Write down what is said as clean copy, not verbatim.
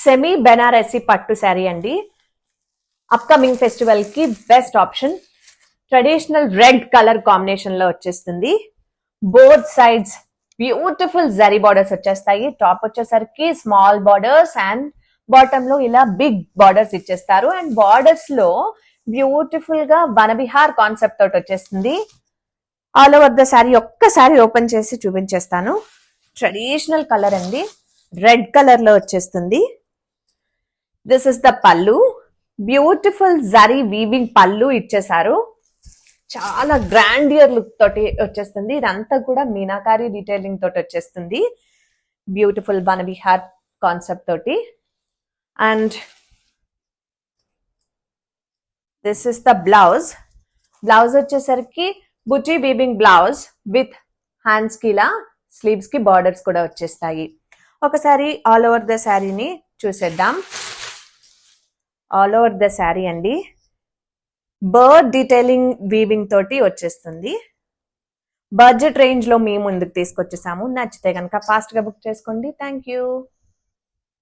Semi Banarasi పట్టు శారీ అండి. Upcoming festival కి best option. Traditional red colour combination లో వచ్చేస్తుంది. Both sides beautiful zari borders వచ్చేస్తాయి. టాప్ వచ్చేసరికి స్మాల్ బార్డర్స్ అండ్ బాటమ్ లో ఇలా బిగ్ బార్డర్స్ ఇచ్చేస్తారు. అండ్ బార్డర్స్ లో బ్యూటిఫుల్ గా వనవిహార్ కాన్సెప్ట్ తోటి వచ్చేస్తుంది. ఆల్ ఓవర్ ద శారీ ఒక్కసారి ఓపెన్ చేసి చూపించేస్తాను. ట్రెడిషనల్ కలర్ అండి, రెడ్ కలర్ లో వచ్చేస్తుంది. దిస్ ఇస్ ద పల్లు. బ్యూటిఫుల్ జరీ వీవింగ్ పల్లు ఇచ్చేసారు. చాలా గ్రాండియర్ లుక్ తోటి వచ్చేస్తుంది. ఇదంతా కూడా మీనాకారి డీటెయిలింగ్ తోటి వచ్చేస్తుంది. బ్యూటిఫుల్ వనవిహార్ కాన్సెప్ట్ తోటి. And this is the blouse. Blouse వచ్చేసరికి బుటీ వీవింగ్ బ్లౌజ్ విత్ హ్యాండ్స్ కి ఇలా స్లీవ్స్ కి బార్డర్స్ కూడా వచ్చేస్తాయి. ఒకసారి ఆల్ ఓవర్ ద శారీని చూసేద్దాం. ఆల్ ఓవర్ ద శారీ అండి బర్డ్ డీటెయిలింగ్ వీవింగ్ తోటి వచ్చేస్తుంది. బడ్జెట్ రేంజ్ లో మేము ముందుకు తీసుకొచ్చేసాము. నచ్చితే కనుక ఫాస్ట్ గా బుక్ చేసుకోండి. Thank you.